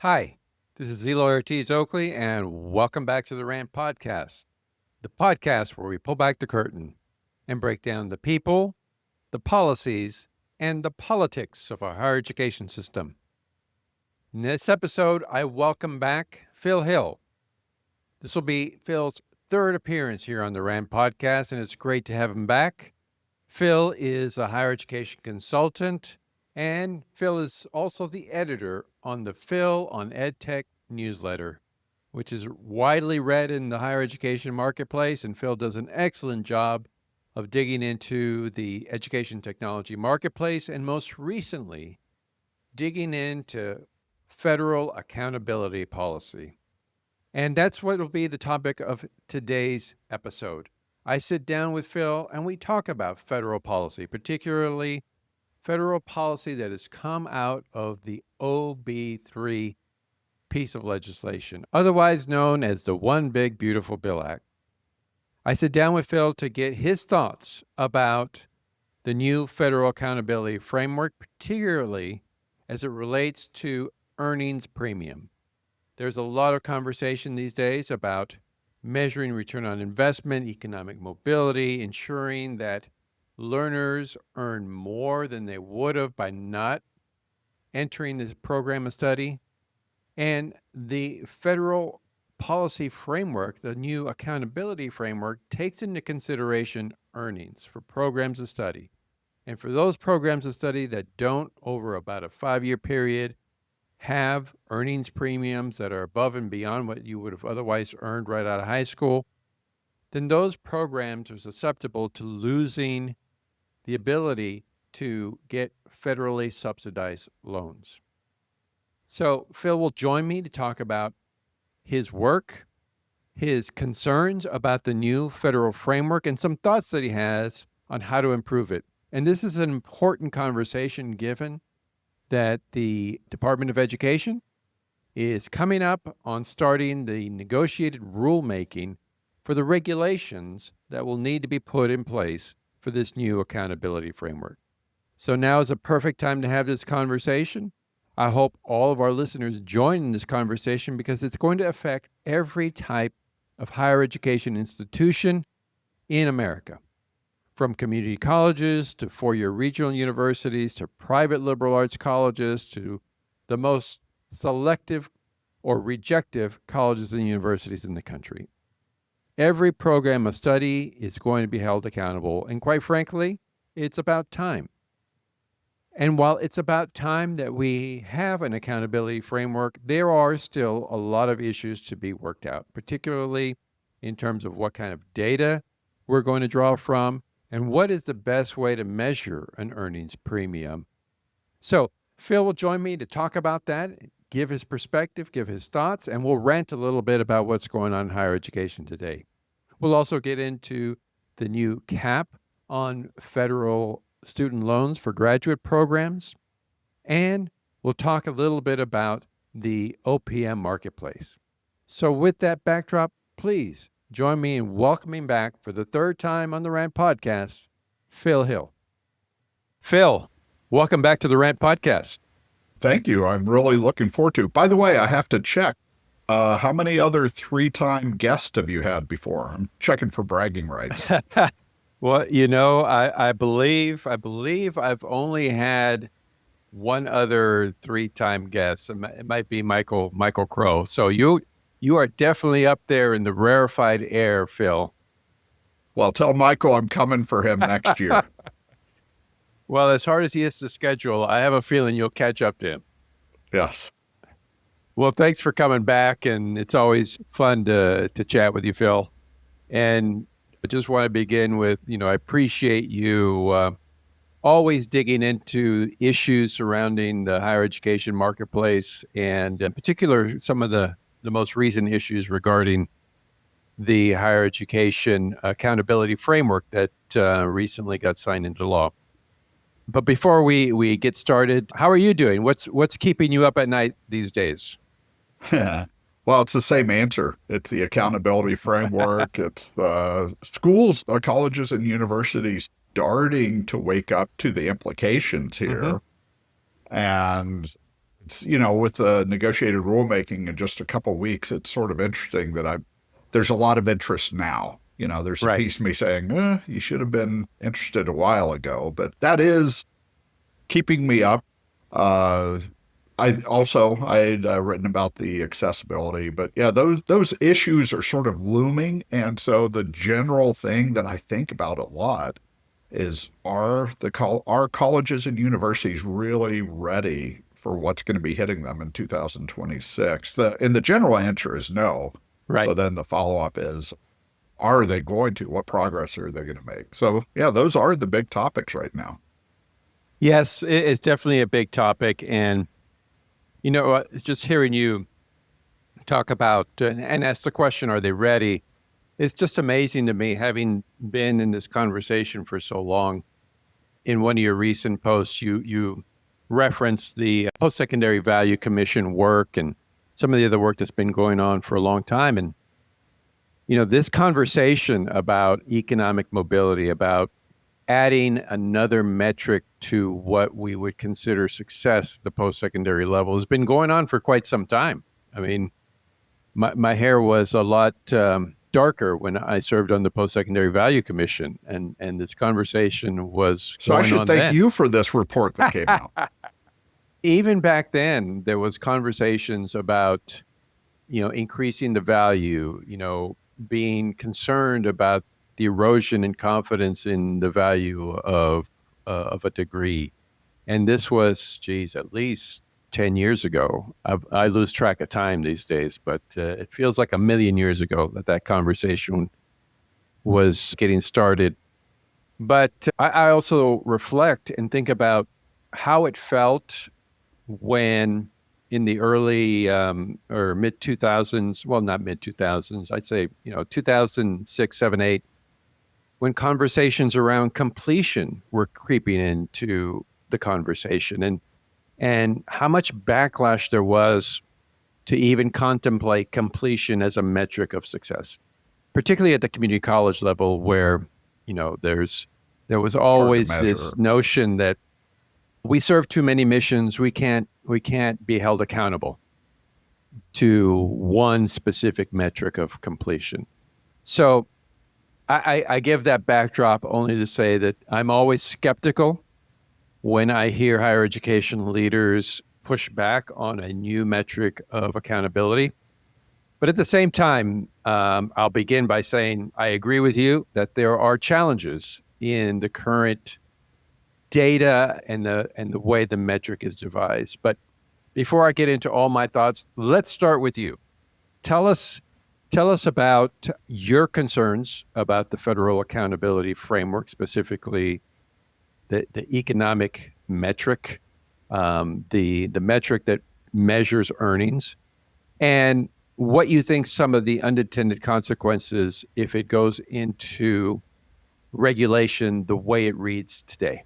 Hi, this is Eloy Ortiz Oakley, and welcome back to the RANT podcast, the podcast where we pull back the curtain and break down the people, the policies, and the politics of our higher education system. In this episode, I welcome back Phil Hill. This will be Phil's third appearance here on the RANT podcast, and it's great to have him back. Phil is a higher education consultant, and Phil is also the editor on the Phil on EdTech newsletter, which is widely read in the higher education marketplace. And Phil does an excellent job of digging into the education technology marketplace and most recently digging into federal accountability policy. And that's what will be the topic of today's episode. I sit down with Phil and we talk about federal policy, particularly federal policy that has come out of the OB3 piece of legislation, otherwise known as the One Big Beautiful Bill Act. I sit down with Phil to get his thoughts about the new federal accountability framework, particularly as it relates to earnings premium. There's a lot of conversation these days about measuring return on investment, economic mobility, ensuring that learners earn more than they would have by not entering this program of study. And the federal policy framework, the new accountability framework, takes into consideration earnings for programs of study. And for those programs of study that don't, over about a 5-year period, have earnings premiums that are above and beyond what you would have otherwise earned right out of high school, then those programs are susceptible to losing the ability to get federally subsidized loans. So Phil will join me to talk about his work, his concerns about the new federal framework, and some thoughts that he has on how to improve it. And this is an important conversation given that the Department of Education is coming up on starting the negotiated rulemaking for the regulations that will need to be put in place for this new accountability framework. So now is a perfect time to have this conversation. I hope all of our listeners join in this conversation because it's going to affect every type of higher education institution in America, from community colleges to four-year regional universities to private liberal arts colleges to the most selective or rejective colleges and universities in the country. Every program of study is going to be held accountable, and quite frankly, it's about time. And while it's about time that we have an accountability framework, there are still a lot of issues to be worked out, particularly in terms of what kind of data we're going to draw from and what is the best way to measure an earnings premium. So Phil will join me to talk about that, give his perspective, give his thoughts, and we'll rant a little bit about what's going on in higher education today. We'll also get into the new cap on federal student loans for graduate programs, and we'll talk a little bit about the OPM Marketplace. So with that backdrop, please join me in welcoming back for the third time on the RANT podcast, Phil Hill. Phil, welcome back to the RANT podcast. Thank you. I'm really looking forward to it. By the way, I have to check. How many other 3-time guests have you had before? I'm checking for bragging rights. Well, I believe I've only had one other 3-time guest. It might be Michael Crow. So you are definitely up there in the rarefied air, Phil. Well, tell Michael I'm coming for him next year. Well, as hard as he is to schedule, I have a feeling you'll catch up to him. Yes. Well, thanks for coming back, and it's always fun to chat with you, Phil. And I just want to begin with, I appreciate you always digging into issues surrounding the higher education marketplace, and in particular, some of the most recent issues regarding the higher education accountability framework that recently got signed into law. But before we get started, how are you doing? What's keeping you up at night these days? Well, it's the same answer. It's the accountability framework. It's the schools, colleges, and universities starting to wake up to the implications here. And with the negotiated rulemaking in just a couple of weeks, it's sort of interesting that there's a lot of interest now. There's a Right. piece of me saying, you should have been interested a while ago, but that is keeping me up. I'd written about the accessibility, but yeah, those issues are sort of looming. And so the general thing that I think about a lot is are colleges and universities really ready for what's going to be hitting them in 2026? And the general answer is no. Right. So then the follow-up is, are they going to? What progress are they going to make? So yeah, those are the big topics right now. Yes, it's definitely a big topic. And, just hearing you talk about and ask the question, are they ready? It's just amazing to me, having been in this conversation for so long. In one of your recent posts, you referenced the Post-Secondary Value Commission work and some of the other work that's been going on for a long time. And, this conversation about economic mobility, about adding another metric to what we would consider success at the post-secondary level has been going on for quite some time. I mean, my hair was a lot darker when I served on the Post-Secondary Value Commission, and this conversation was so going on. I should thank then. you for this report that came out. Even back then, there was conversations about, increasing the value, being concerned about the erosion in confidence in the value of a degree. And this was, at least 10 years ago. I lose track of time these days, but it feels like a million years ago that conversation was getting started. But I also reflect and think about how it felt when in the early or mid 2000s, well, not mid 2000s, I'd say, 2006, 7, 8, when conversations around completion were creeping into the conversation, and how much backlash there was to even contemplate completion as a metric of success, particularly at the community college level, where there was always this notion that we serve too many missions, we can't be held accountable to one specific metric of completion. So I give that backdrop only to say that I'm always skeptical when I hear higher education leaders push back on a new metric of accountability. But at the same time, I'll begin by saying I agree with you that there are challenges in the current data and the way the metric is devised. But before I get into all my thoughts, let's start with you. Tell us about your concerns about the federal accountability framework, specifically the economic metric, the metric that measures earnings, and what you think some of the unintended consequences if it goes into regulation the way it reads today.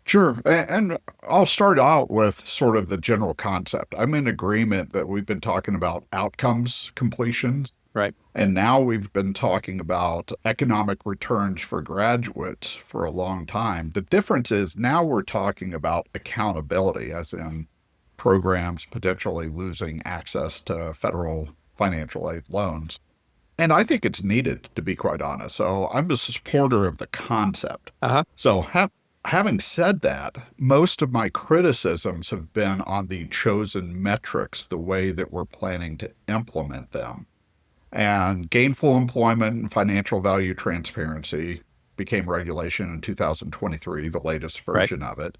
Sure. And I'll start out with sort of the general concept. I'm in agreement that we've been talking about outcomes completion. Right. And now we've been talking about economic returns for graduates for a long time. The difference is now we're talking about accountability, as in programs potentially losing access to federal financial aid loans. And I think it's needed, to be quite honest. So I'm a supporter of the concept. So having said that, most of my criticisms have been on the chosen metrics, the way that we're planning to implement them. And gainful employment and financial value transparency became regulation in 2023, the latest version of it.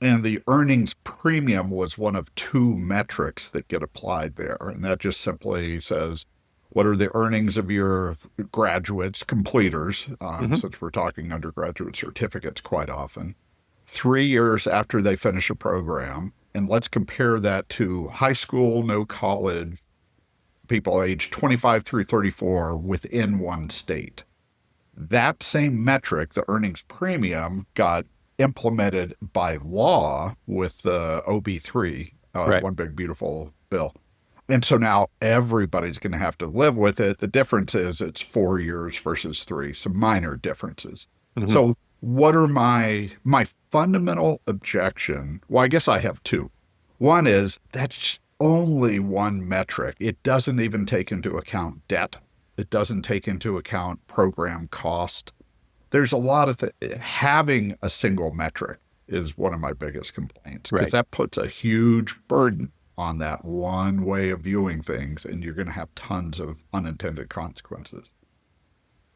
And the earnings premium was one of two metrics that get applied there. And that just simply says, what are the earnings of your graduates, completers, since we're talking undergraduate certificates quite often, 3 years after they finish a program. And let's compare that to high school, no college, people aged 25 through 34 within one state. That same metric, the earnings premium, got implemented by law with the OB3, One Big Beautiful Bill. And so now everybody's going to have to live with it. The difference is it's 4 years versus 3, some minor differences. So what are my fundamental objection? Well, I guess I have two. One is that's only one metric. It doesn't even take into account debt. It doesn't take into account program cost. There's a lot of having a single metric is one of my biggest complaints because Right. that puts a huge burden on that one way of viewing things, and you're going to have tons of unintended consequences.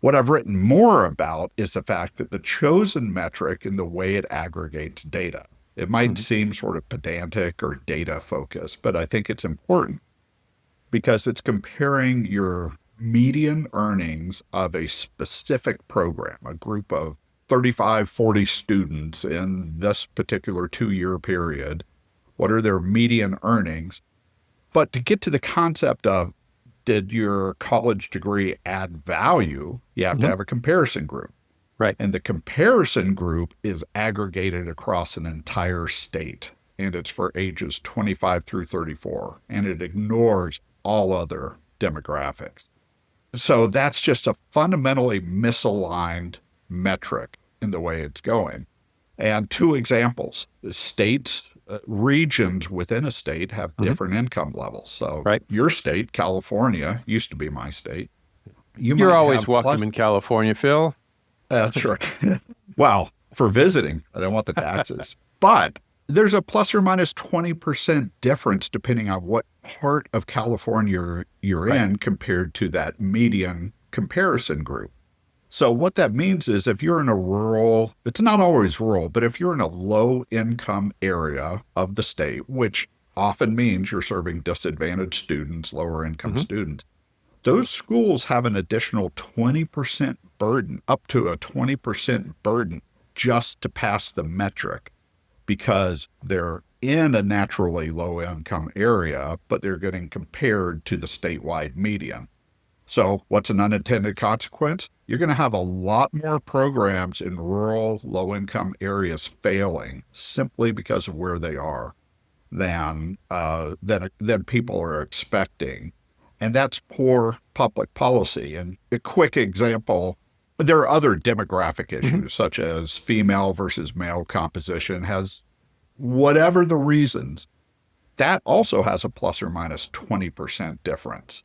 What I've written more about is the fact that the chosen metric and the way it aggregates data. It might seem sort of pedantic or data focused, but I think it's important because it's comparing your median earnings of a specific program, a group of 35, 40 students in this particular 2-year period. What are their median earnings? But to get to the concept of did your college degree add value, you have to have a comparison group. Right. And the comparison group is aggregated across an entire state. And it's for ages 25 through 34. And it ignores all other demographics. So that's just a fundamentally misaligned metric in the way it's going. And 2 examples. States, regions within a state have different income levels. So your state, California, used to be my state. You're always welcome in California, Phil. That's right. Well, for visiting, I don't want the taxes. But there's a plus or minus 20% difference depending on what part of California you're in compared to that median comparison group. So what that means is if you're in a rural, it's not always rural, but if you're in a low income area of the state, which often means you're serving disadvantaged students, lower income students, those schools have an additional 20% burden, up to a 20% burden just to pass the metric because they're in a naturally low income area, but they're getting compared to the statewide median. So what's an unintended consequence? You're going to have a lot more programs in rural, low-income areas failing simply because of where they are than people are expecting. And that's poor public policy. And a quick example, there are other demographic issues, such as female versus male composition has whatever the reasons. That also has a plus or minus 20% difference.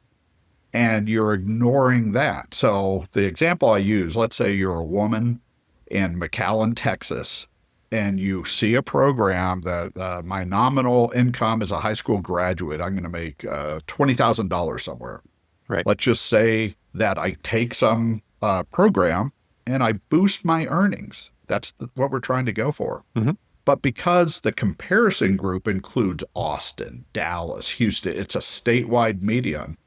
And you're ignoring that. So the example I use, let's say you're a woman in McAllen, Texas, and you see a program that my nominal income as a high school graduate, I'm going to make $20,000 somewhere. Right. Let's just say that I take some program and I boost my earnings. That's what we're trying to go for. But because the comparison group includes Austin, Dallas, Houston, it's a statewide median.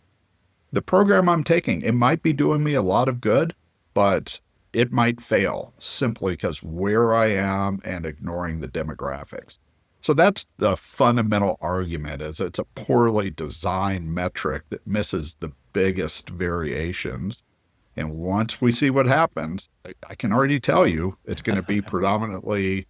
The program I'm taking, it might be doing me a lot of good, but it might fail simply because where I am and ignoring the demographics. So that's the fundamental argument is it's a poorly designed metric that misses the biggest variations. And once we see what happens, I can already tell you it's going to be predominantly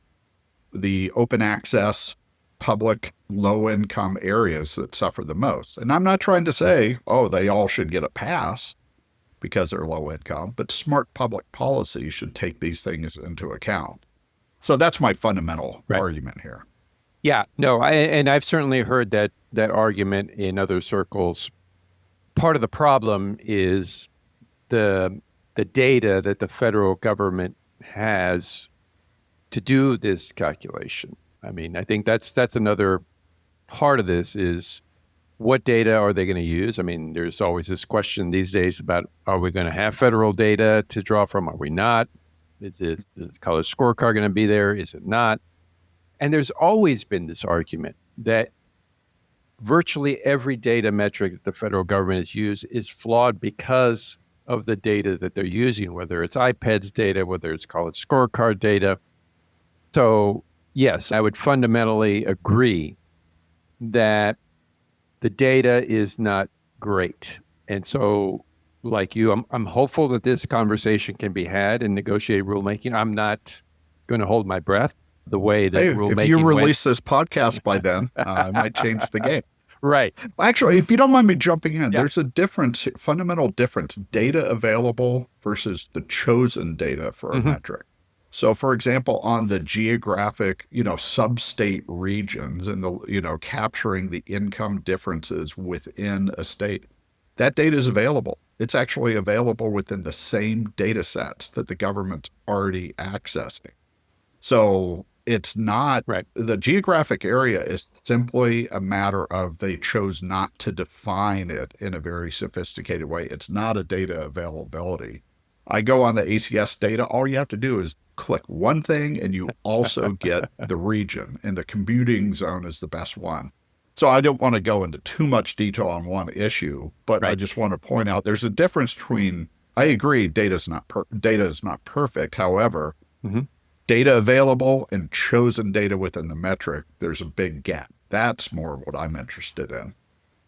the open access public low-income areas that suffer the most. And I'm not trying to say, oh, they all should get a pass because they're low income, but smart public policy should take these things into account. So that's my fundamental argument here. Yeah, no, and I've certainly heard that argument in other circles. Part of the problem is the data that the federal government has to do this calculation. I mean, I think that's another part of this is what data are they going to use? I mean, there's always this question these days about are we going to have federal data to draw from? Are we not? Is the college scorecard going to be there? Is it not? And there's always been this argument that virtually every data metric that the federal government has used is flawed because of the data that they're using, whether it's IPEDS data, whether it's college scorecard data. So yes, I would fundamentally agree that the data is not great. And so, like you, I'm hopeful that this conversation can be had in negotiated rulemaking. I'm not going to hold my breath the way that rulemaking if you release this podcast by then, I might change the game. Right. Actually, if you don't mind me jumping in, there's a difference, fundamental difference, data available versus the chosen data for a metric. So, for example, on the geographic, sub-state regions and capturing the income differences within a state, that data is available. It's actually available within the same data sets that the government's already accessing. So it's not, Right. the geographic area is simply a matter of they chose not to define it in a very sophisticated way. It's not a data availability. I go on the ACS data, all you have to do is click one thing and you also get the region, and the commuting zone is the best one. So I don't want to go into too much detail on one issue, but I Right. just want to point out there's a difference between, I agree, data is not perfect. However, hmm data available and chosen data within the metric, there's a big gap. That's more what I'm interested in.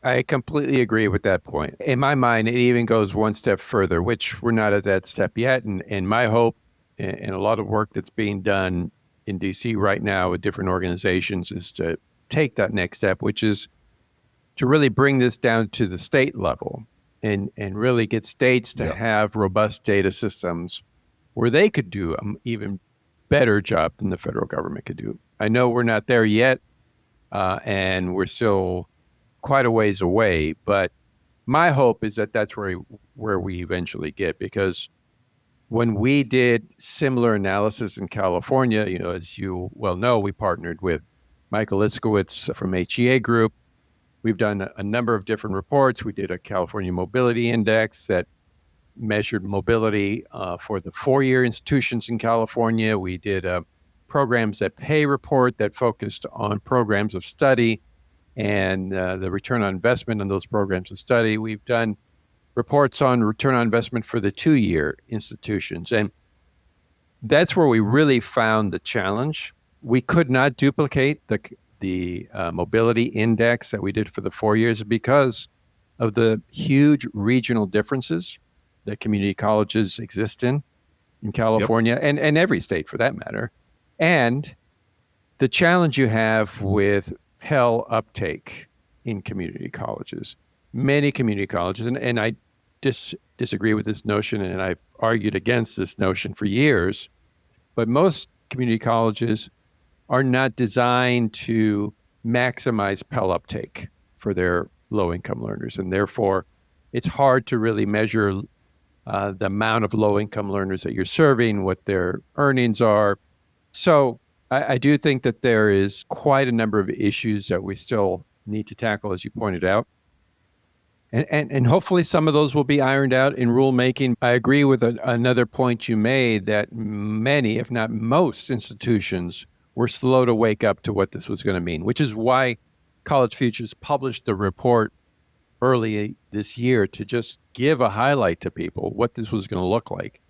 I completely agree with that point. In my mind, it even goes one step further, which we're not at that step yet. And my hope and a lot of work that's being done in DC right now with different organizations is to take that next step, which is to really bring this down to the state level and really get states to Yeah. have robust data systems where they could do an even better job than the federal government could do. I know we're not there yet, and we're still quite a ways away, but my hope is that that's where we eventually get, because when we did similar analysis in California, as you well know, we partnered with Michael Iskowitz from HEA Group. We've done a number of different reports. We did a California Mobility Index that measured mobility for the four-year institutions in California. We did a programs that pay report that focused on programs of study and the return on investment on those programs of study. We've done reports on return on investment for the two-year institutions. And that's where we really found the challenge. We could not duplicate the mobility index that we did for the 4 years because of the huge regional differences that community colleges exist in California and every state for that matter. And the challenge you have with Pell uptake in community colleges. Many community colleges, and I disagree with this notion, and I've argued against this notion for years, but most community colleges are not designed to maximize Pell uptake for their low-income learners, and therefore it's hard to really measure the amount of low-income learners that you're serving, what their earnings are. So I do think that there is quite a number of issues that we still need to tackle, as you pointed out. And hopefully some of those will be ironed out in rulemaking. I agree with another point you made that many, if not most, institutions were slow to wake up to what this was going to mean, which is why College Futures published the report early this year to just give a highlight to people what this was going to look like.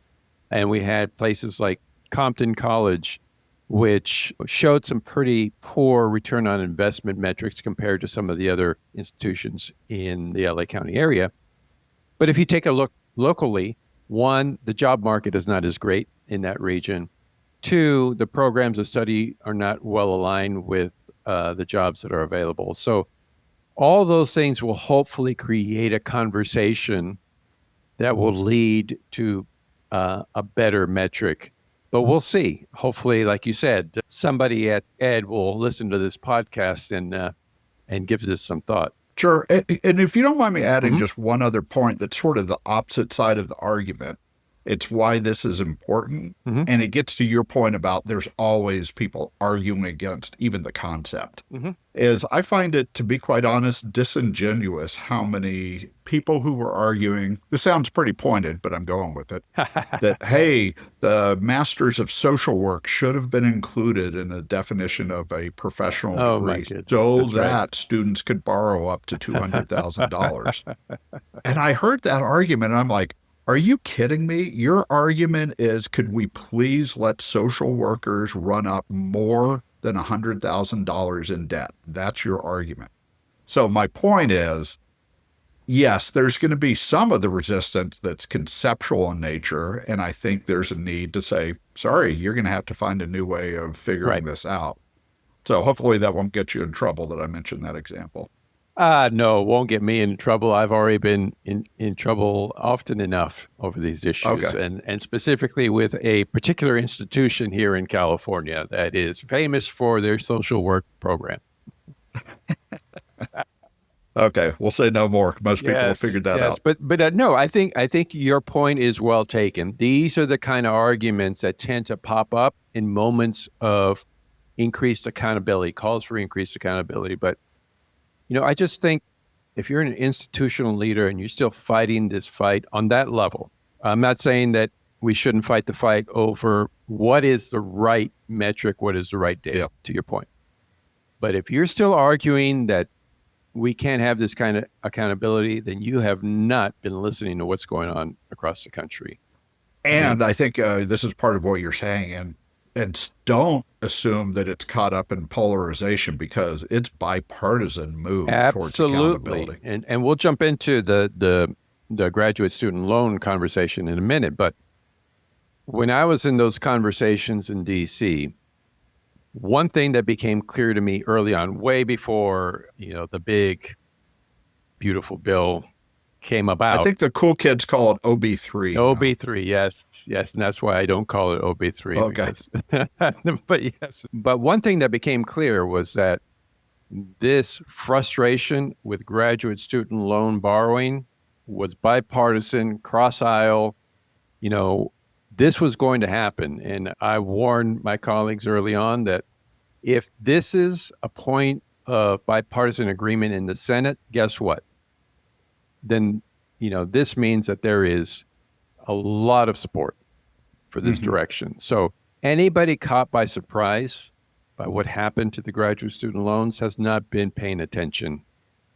And we had places like Compton College, which showed some pretty poor return on investment metrics compared to some of the other institutions in the LA County area. But if you take a look locally, one, the job market is not as great in that region. Two, the programs of study are not well aligned with the jobs that are available. So all those things will hopefully create a conversation that will lead to a better metric. But we'll see. Hopefully, like you said, somebody at Ed will listen to this podcast and gives us some thought. Sure. And if you don't mind me adding Mhm. just one other point that's sort of the opposite side of the argument, it's why this is important. Mhm. And it gets to your point about there's always people arguing against even the concept. Mhm. Is I find it, to be quite honest, disingenuous how many people who were arguing, this sounds pretty pointed, but I'm going with it, that, hey, the Masters of Social Work should have been included in the definition of a professional Oh, my degree goodness. so That's right. that students could borrow up to $200,000. And I heard that argument, and I'm like, are you kidding me? Your argument is, could we please let social workers run up more than $100,000 in debt? That's your argument. So my point is, yes, there's going to be some of the resistance that's conceptual in nature, and I think there's a need to say, sorry, you're going to have to find a new way of figuring Right. this out. So hopefully that won't get you in trouble that I mentioned that example. No, it won't get me in trouble. I've already been in trouble often enough over these issues, Okay. and specifically with a particular institution here in California that is famous for their social work program. Okay. We'll say no more. Most people have Yes, figured that yes, out. but no, I think your point is well taken. These are the kind of arguments that tend to pop up in moments of increased accountability, calls for increased accountability. But I just think if you're an institutional leader and you're still fighting this fight on that level, I'm not saying that we shouldn't fight the fight over what is the right metric, what is the right data, Yeah. to your point. But if you're still arguing that we can't have this kind of accountability, then you have not been listening to what's going on across the country. And I think this is part of what you're saying. And don't assume that it's caught up in polarization because it's bipartisan move towards Absolutely. accountability. And we'll jump into the graduate student loan conversation in a minute. But when I was in those conversations in DC, one thing that became clear to me early on, way before, the big, beautiful bill came I about. think the cool kids call it OB3. OB3, yes, yes, and that's why I don't call it OB3. Okay. But yes, but one thing that became clear was that this frustration with graduate student loan borrowing was bipartisan, cross aisle. This was going to happen, and I warned my colleagues early on that if this is a point of bipartisan agreement in the Senate, guess what? Then, this means that there is a lot of support for this direction. So anybody caught by surprise by what happened to the graduate student loans has not been paying attention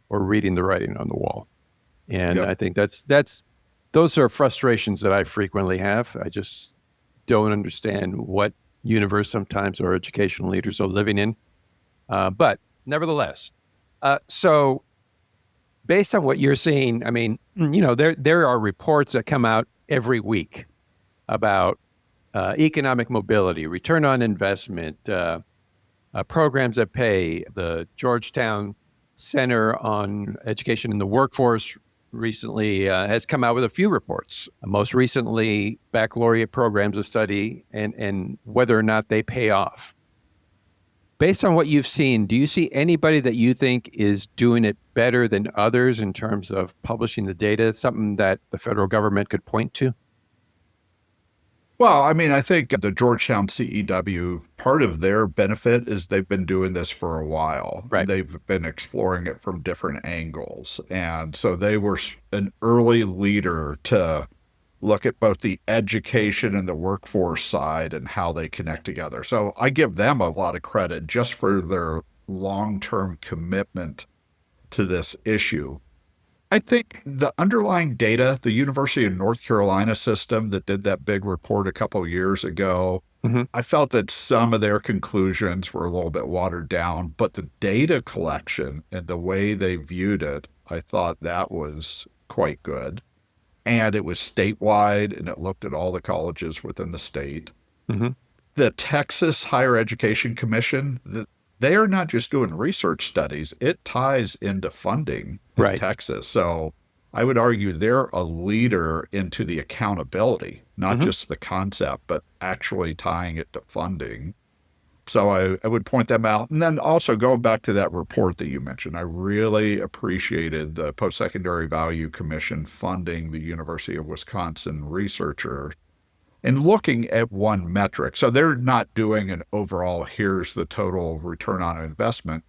or reading the writing on the wall. And Yep. I think those are frustrations that I frequently have. I just don't understand what universe sometimes our educational leaders are living in. But nevertheless, so based on what you're seeing, I mean, there are reports that come out every week about economic mobility, return on investment, programs that pay. The Georgetown Center on Education in the Workforce recently has come out with a few reports. Most recently, baccalaureate programs of study and whether or not they pay off. Based on what you've seen, do you see anybody that you think is doing it better than others in terms of publishing the data, something that the federal government could point to? Well, I mean, I think the Georgetown CEW, part of their benefit is they've been doing this for a while. Right. They've been exploring it from different angles. And so they were an early leader to look at both the education and the workforce side and how they connect together. So I give them a lot of credit just for their long-term commitment to this issue. I think the underlying data, the University of North Carolina system that did that big report a couple of years ago, I felt that some of their conclusions were a little bit watered down, but the data collection and the way they viewed it, I thought that was quite good. And it was statewide, and it looked at all the colleges within the state. The Texas Higher Education Commission, they are not just doing research studies, it ties into funding in Right. Texas. So I would argue they're a leader into the accountability, not just the concept, but actually tying it to funding. So I would point them out. And then also going back to that report that you mentioned, I really appreciated the Post-Secondary Value Commission funding the University of Wisconsin researchers and looking at one metric. So they're not doing an overall, here's the total return on investment.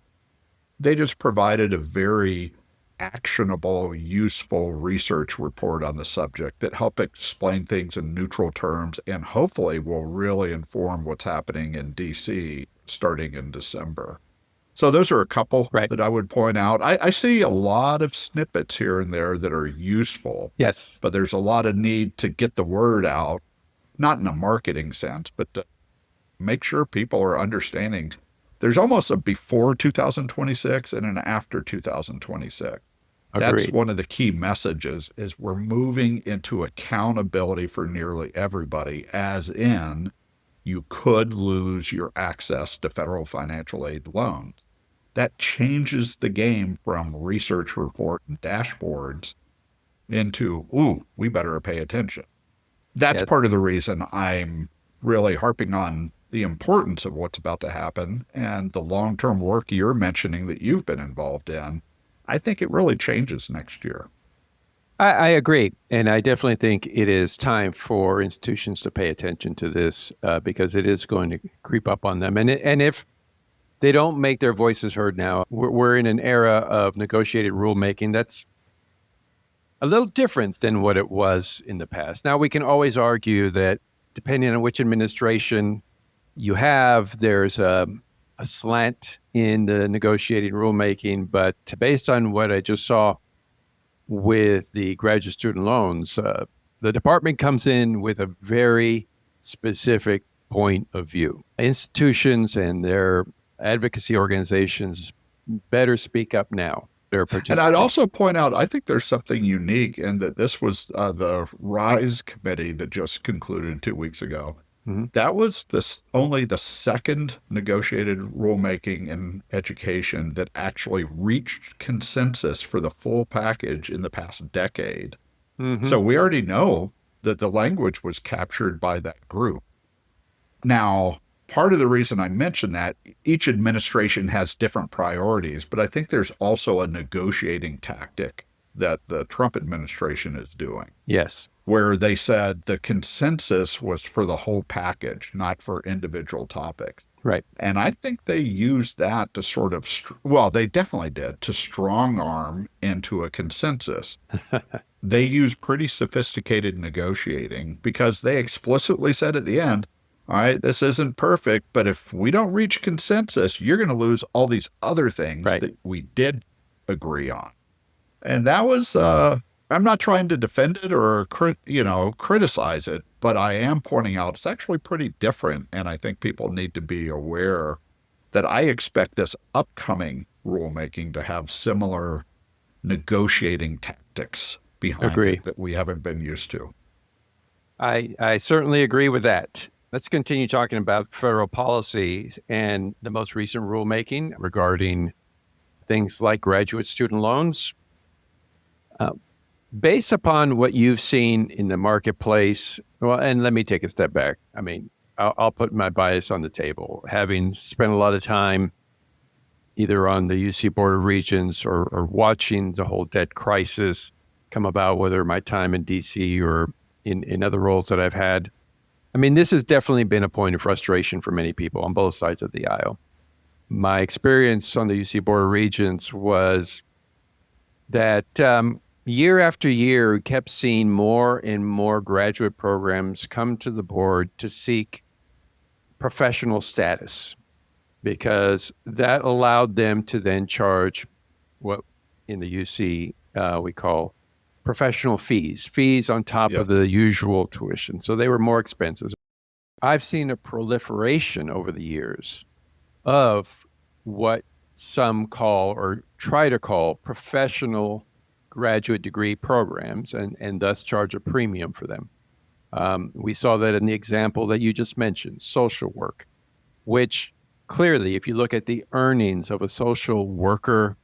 They just provided a very actionable, useful research report on the subject that help explain things in neutral terms and hopefully will really inform what's happening in DC starting in December. So those are a couple that I would point out. I see a lot of snippets here and there that are useful. Yes. But there's a lot of need to get the word out, not in a marketing sense, but to make sure people are understanding. There's almost a before 2026 and an after 2026. That's Agreed. one of the key messages is we're moving into accountability for nearly everybody, as in you could lose your access to federal financial aid loans. that changes the game from research report and dashboards into, ooh, we better pay attention. That's Yes. part of the reason I'm really harping on the importance of what's about to happen and the long-term work you're mentioning that you've been involved in. I think it really changes next year. I agree. And I definitely think it is time for institutions to pay attention to this because it is going to creep up on them. And if they don't make their voices heard now, we're in an era of negotiated rulemaking that's a little different than what it was in the past. Now, we can always argue that depending on which administration you have, there's a slant in the negotiated rulemaking. But based on what I just saw with the graduate student loans, the department comes in with a very specific point of view. Institutions and their advocacy organizations better speak up now. And I'd also point out, I think there's something unique in that this was the RISE committee that just concluded 2 weeks ago. Mm-hmm. That was only the second negotiated rulemaking in education that actually reached consensus for the full package in the past decade. Mm-hmm. So we already know that the language was captured by that group. Now, part of the reason I mentioned that, each administration has different priorities, but I think there's also a negotiating tactic that the Trump administration is doing. Yes. Where they said the consensus was for the whole package, not for individual topics. Right. And I think they used that to sort of, well, they definitely did, to strong arm into a consensus. They used pretty sophisticated negotiating because they explicitly said at the end, all right, this isn't perfect, but if we don't reach consensus, you're going to lose all these other things that we did agree on. And that was, I'm not trying to defend it or, criticize it, but I am pointing out it's actually pretty different. And I think people need to be aware that I expect this upcoming rulemaking to have similar negotiating tactics behind it that we haven't been used to. I certainly agree with that. Let's continue talking about federal policy and the most recent rulemaking regarding things like graduate student loans. Based upon what you've seen in the marketplace, well, and let me take a step back. I mean, I'll put my bias on the table. Having spent a lot of time either on the UC Board of Regents or watching the whole debt crisis come about, whether my time in DC or in other roles that I've had, I mean, this has definitely been a point of frustration for many people on both sides of the aisle. My experience on the UC Board of Regents was that year after year, we kept seeing more and more graduate programs come to the board to seek professional status because that allowed them to then charge what in the UC we call professional fees on top of the usual tuition. So they were more expensive. I've seen a proliferation over the years of what some call or try to call professional graduate degree programs and thus charge a premium for them. We saw that in the example that you just mentioned, social work, which clearly, if you look at the earnings of a social worker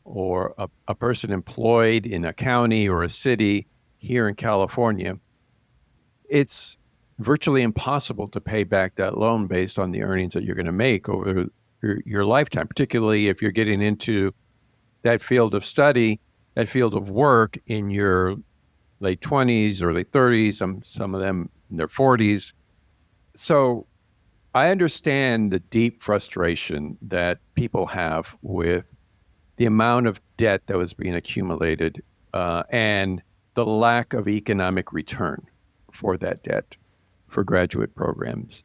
or a person employed in a county or a city here in California, it's virtually impossible to pay back that loan based on the earnings that you're going to make over your lifetime, particularly if you're getting into that field of study, that field of work in your late 20s, early 30s, some of them in their 40s. So I understand the deep frustration that people have with the amount of debt that was being accumulated and the lack of economic return for that debt for graduate programs.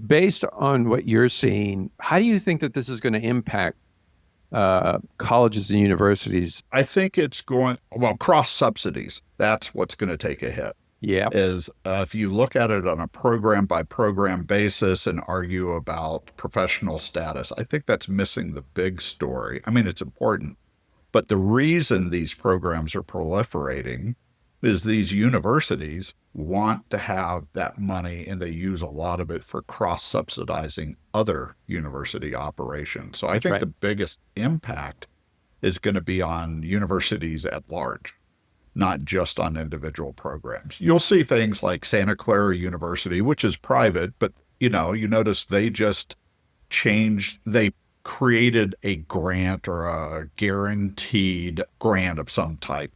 Based on what you're seeing, how do you think that this is going to impact colleges and universities? I think it's cross subsidies. That's what's going to take a hit. Yeah. Is if you look at it on a program by program basis and argue about professional status, I think that's missing the big story. I mean, it's important, but the reason these programs are proliferating is these universities want to have that money and they use a lot of it for cross-subsidizing other university operations. So I That's think right. the biggest impact is going to be on universities at large, not just on individual programs. You'll see things like Santa Clara University, which is private, but you notice they just they created a grant or a guaranteed grant of some type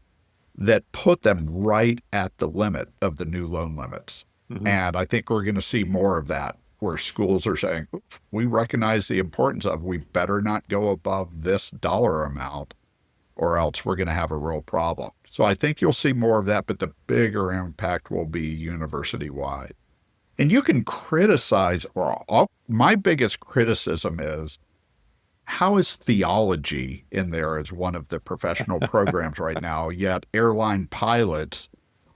that put them right at the limit of the new loan limits. Mm-hmm. And I think we're going to see more of that where schools are saying, we recognize the importance of we better not go above this dollar amount or else we're going to have a real problem. So I think you'll see more of that, but the bigger impact will be university wide. And you can criticize, my biggest criticism is how is theology in there as one of the professional programs right now, yet airline pilots,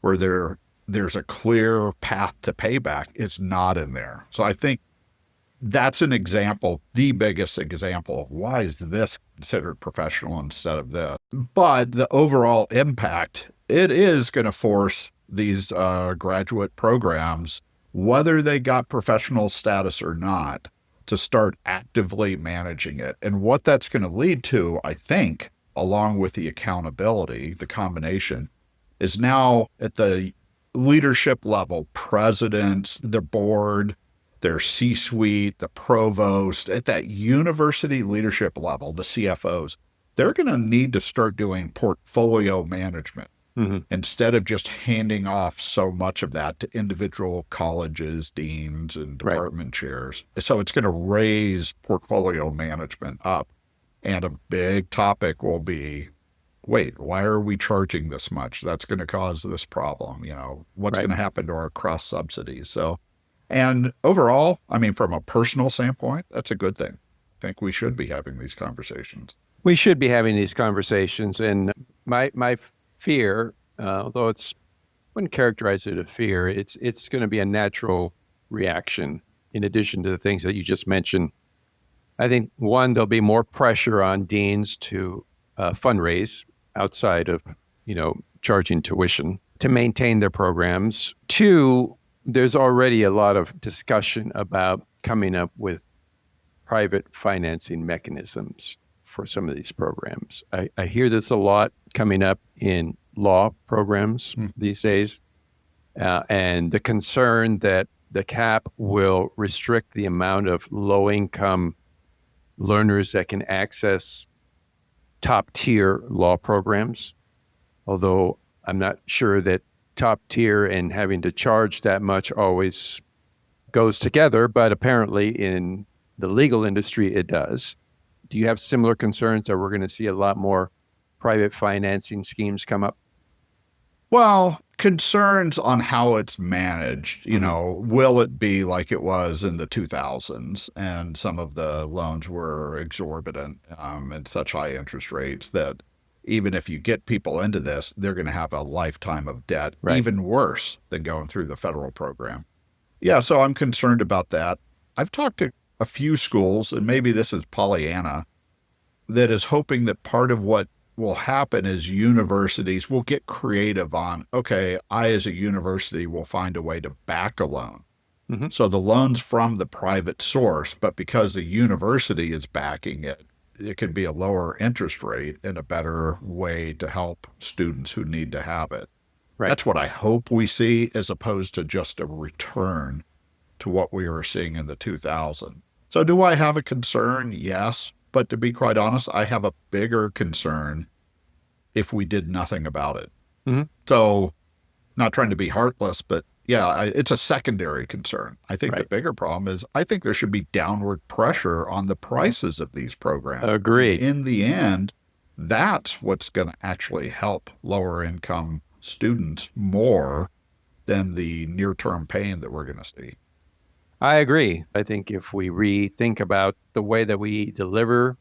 where there's a clear path to payback, is not in there. So I think that's an example, the biggest example of why is this considered professional instead of this. But the overall impact, it is going to force these graduate programs, whether they got professional status or not, to start actively managing it. And what that's going to lead to, I think, along with the accountability, the combination, is now at the leadership level, presidents, the board, their C-suite, the provost, at that university leadership level, the CFOs, they're going to need to start doing portfolio management. Mm-hmm. Instead of just handing off so much of that to individual colleges, deans, and department chairs. So it's going to raise portfolio management up. And a big topic will be, wait, why are we charging this much? That's going to cause this problem. What's going to happen to our cross subsidies? So, and overall, I mean, from a personal standpoint, that's a good thing. I think we should be having these conversations. We should be having these conversations. And my fear, although wouldn't characterize it as fear, it's going to be a natural reaction in addition to the things that you just mentioned. I think, one, there'll be more pressure on deans to fundraise outside of, charging tuition to maintain their programs. Two, there's already a lot of discussion about coming up with private financing mechanisms for some of these programs. I hear this a lot coming up in law programs these days, and the concern that the cap will restrict the amount of low-income learners that can access top-tier law programs, although I'm not sure that top tier and having to charge that much always goes together, but apparently in the legal industry it does. Do you have similar concerns that we're going to see a lot more private financing schemes come up? Well, concerns on how it's managed. Will it be like it was in the 2000s and some of the loans were exorbitant and such high interest rates that even if you get people into this, they're going to have a lifetime of debt, even worse than going through the federal program. Yeah, so I'm concerned about that. I've talked to a few schools, and maybe this is Pollyanna, that is hoping that part of what will happen is universities will get creative on, okay, I as a university will find a way to back a loan. Mm-hmm. So the loan's from the private source, but because the university is backing it, it can be a lower interest rate and a better way to help students who need to have it. Right. That's what I hope we see, as opposed to just a return to what we were seeing in the 2000s. So do I have a concern? Yes. But to be quite honest, I have a bigger concern if we did nothing about it. Mm-hmm. So not trying to be heartless, but yeah, it's a secondary concern. I think the bigger problem is I think there should be downward pressure on the prices of these programs. Agreed. In the end, that's what's going to actually help lower income students more than the near-term pain that we're going to see. I agree. I think if we rethink about the way that we deliver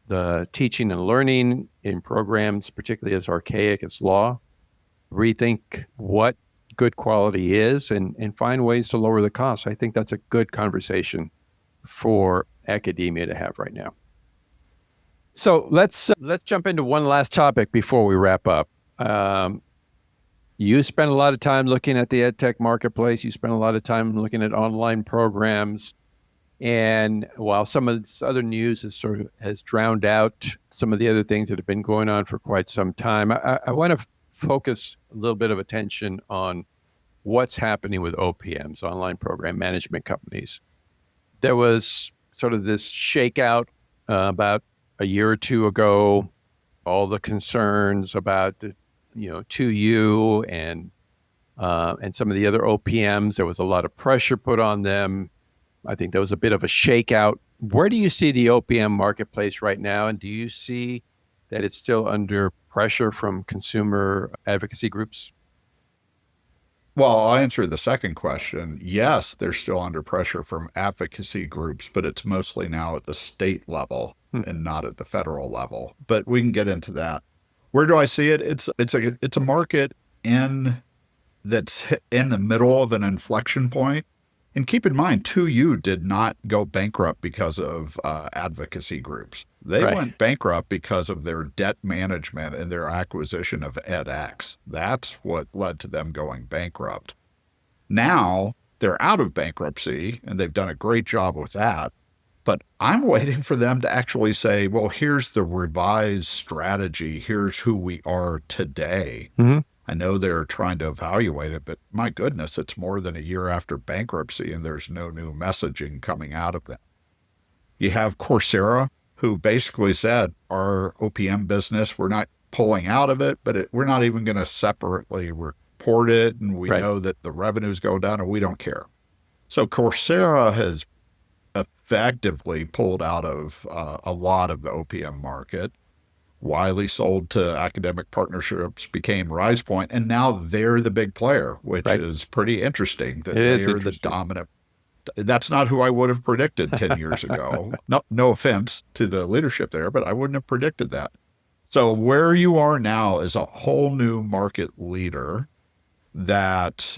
the teaching and learning in programs, particularly as archaic as law, rethink what good quality is and find ways to lower the costs. I think that's a good conversation for academia to have right now. So let's jump into one last topic before we wrap up. You spend a lot of time looking at the EdTech marketplace. You spend a lot of time looking at online programs. And while some of this other news has drowned out some of the other things that have been going on for quite some time, I want to focus a little bit of attention on what's happening with OPMs, online program management companies. There was sort of this shakeout about a year or two ago, all the concerns about the, 2U and some of the other OPMs. There was a lot of pressure put on them. I think there was a bit of a shakeout. Where do you see the OPM marketplace right now? And do you see that it's still under pressure from consumer advocacy groups? Well, I'll answer the second question. Yes, they're still under pressure from advocacy groups, but it's mostly now at the state level and not at the federal level. But we can get into that. Where do I see it? It's a market in that's in the middle of an inflection point. And keep in mind, 2U did not go bankrupt because of advocacy groups. They Right. went bankrupt because of their debt management and their acquisition of edX. That's what led to them going bankrupt. Now they're out of bankruptcy, and they've done a great job with that. But I'm waiting for them to actually say, well, here's the revised strategy. Here's who we are today. Mm-hmm. I know they're trying to evaluate it, but my goodness, it's more than a year after bankruptcy and there's no new messaging coming out of them. You have Coursera, who basically said, our OPM business, we're not pulling out of it, but we're not even going to separately report it. And we Right. know that the revenues go down and we don't care. So Coursera has effectively pulled out of a lot of the OPM market. Wiley sold to academic partnerships, became RisePoint, and now they're the big player, which Right. is pretty interesting that It is they're the interesting. dominant. That's not who I would have predicted 10 years ago. No offense to the leadership there, but I wouldn't have predicted that. So where you are now is a whole new market leader that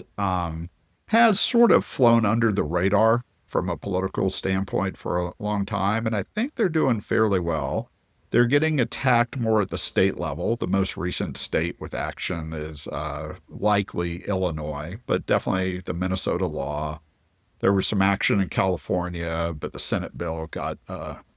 has sort of flown under the radar from a political standpoint for a long time, and I think they're doing fairly well. They're getting attacked more at the state level. The most recent state with action is likely Illinois, but definitely the Minnesota law. There was some action in California, but the Senate bill got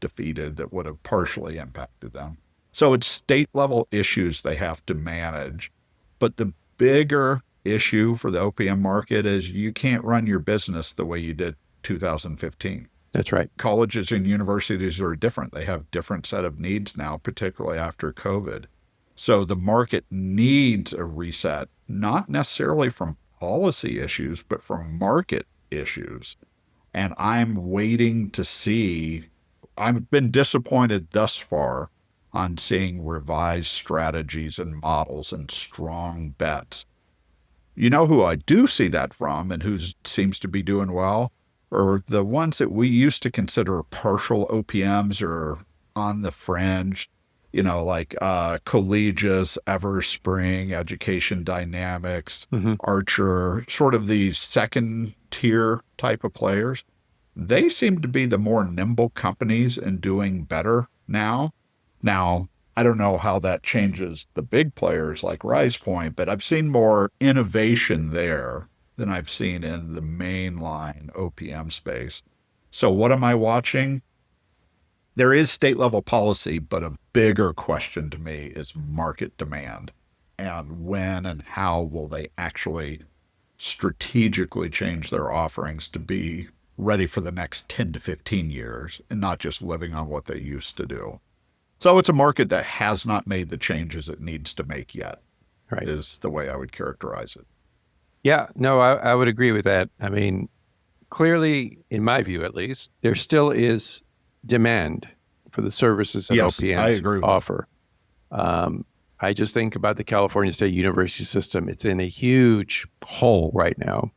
defeated that would have partially impacted them. So it's state level issues they have to manage. But the bigger issue for the OPM market is you can't run your business the way you did 2015. That's right. Colleges and universities are different. They have different set of needs now, particularly after COVID. So the market needs a reset, not necessarily from policy issues, but from market issues. And I'm waiting to see. I've been disappointed thus far on seeing revised strategies and models and strong bets. You know who I do see that from and who seems to be doing well? Or the ones that we used to consider partial OPMs or on the fringe, like Collegius, Everspring, Education Dynamics, Mm-hmm. Archer, sort of the second tier type of players. They seem to be the more nimble companies and doing better now. Now, I don't know how that changes the big players like RisePoint, but I've seen more innovation there than I've seen in the mainline OPM space. So what am I watching? There is state level policy, but a bigger question to me is market demand. And when and how will they actually strategically change their offerings to be ready for the next 10 to 15 years and not just living on what they used to do? So it's a market that has not made the changes it needs to make yet, Right. is the way I would characterize it. Yeah, no, I would agree with that. I mean, clearly, in my view at least, there still is demand for the services that Yes, I OPMs agree with that. offer. I just think about the California State University system. It's in a huge hole right now,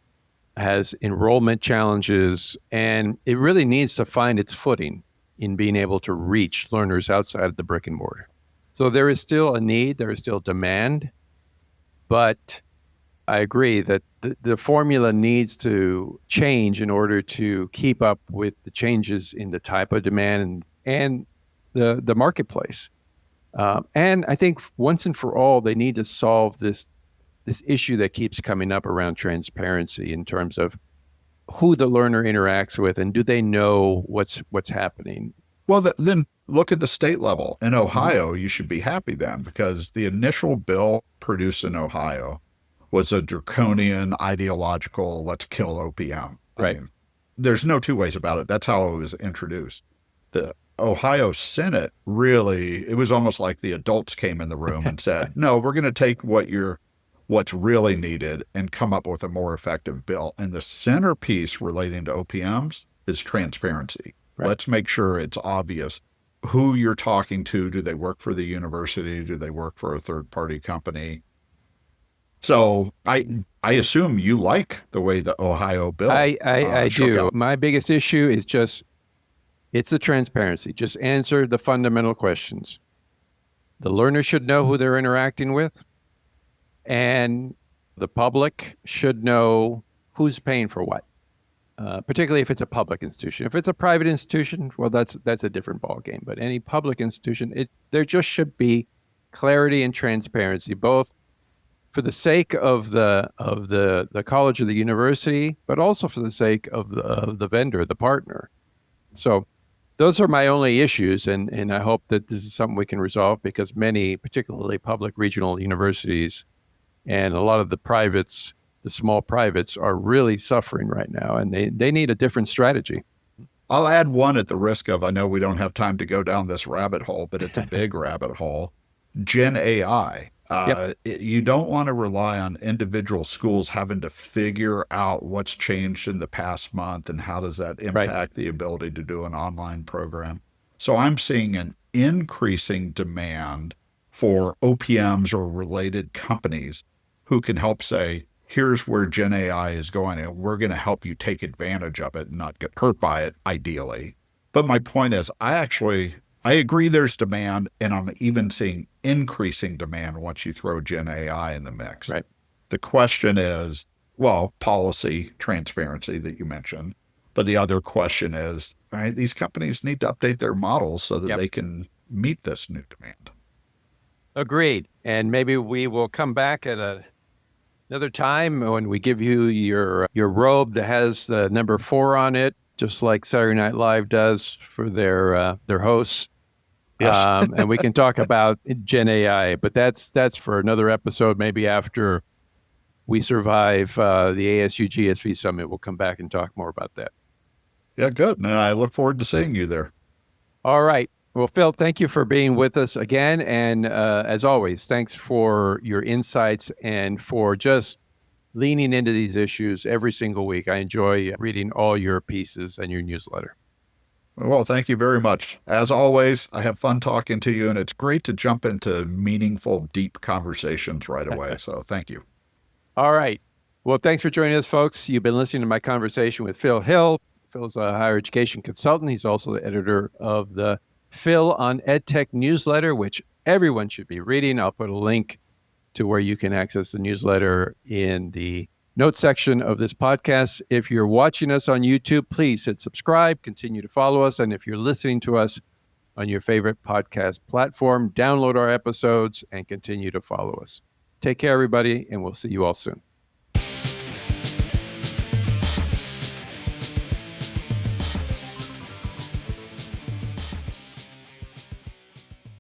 has enrollment challenges, and it really needs to find its footing in being able to reach learners outside of the brick and mortar. So there is still a need, there is still demand, but I agree that the formula needs to change in order to keep up with the changes in the type of demand and the marketplace. And I think once and for all, they need to solve this this issue that keeps coming up around transparency in terms of who the learner interacts with and do they know what's happening. Well, then look at the state level. In Ohio, you should be happy then, because the initial bill produced in Ohio was a draconian, ideological, let's kill OPM. Right. I mean, there's no two ways about it. That's how it was introduced. The Ohio Senate really, it was almost like the adults came in the room and said, no, we're going to take what's really needed and come up with a more effective bill. And the centerpiece relating to OPMs is transparency. Right. Let's make sure it's obvious who you're talking to. Do they work for the university? Do they work for a third-party company? So I assume you like the way the Ohio bill. I do. out. My biggest issue is it's the transparency. Just answer the fundamental questions. The learner should know who they're interacting with, and the public should know who's paying for what. Particularly if it's a public institution. If it's a private institution, well, that's a different ballgame. But any public institution, there just should be clarity and transparency, both for the sake of the college or the university, but also for the sake of the vendor, the partner. So those are my only issues, and I hope that this is something we can resolve, because many, particularly public regional universities and a lot of the privates, the small privates, are really suffering right now, and they need a different strategy. I'll add one at the risk of, I know we don't have time to go down this rabbit hole, but it's a big rabbit hole. Gen AI. You don't want to rely on individual schools having to figure out what's changed in the past month and how does that impact the ability to do an online program. So I'm seeing an increasing demand for OPMs or related companies who can help say, here's where Gen AI is going, and we're going to help you take advantage of it and not get hurt by it, ideally. But my point is, I agree there's demand, and I'm even seeing increasing demand once you throw Gen AI in the mix. Right. The question is, well, policy transparency that you mentioned. But the other question is, right, these companies need to update their models so that they can meet this new demand. Agreed. And maybe we will come back at another time when we give you your robe that has the number 4 on it, just like Saturday Night Live does for their hosts. Yes. And we can talk about Gen AI, but that's for another episode. Maybe after we survive the ASU GSV Summit, we'll come back and talk more about that. Yeah, good. And I look forward to seeing you there. All right. Well, Phil, thank you for being with us again. And as always, thanks for your insights and for just leaning into these issues every single week. I enjoy reading all your pieces and your newsletter. Well, thank you very much. As always, I have fun talking to you, and it's great to jump into meaningful, deep conversations right away. So thank you. All right. Well, thanks for joining us, folks. You've been listening to my conversation with Phil Hill. Phil's a higher education consultant. He's also the editor of the Phil on EdTech newsletter, which everyone should be reading. I'll put a link to where you can access the newsletter in the notes section of this podcast. If you're watching us on YouTube, please hit subscribe, continue to follow us. And if you're listening to us on your favorite podcast platform, download our episodes and continue to follow us. Take care, everybody, and we'll see you all soon.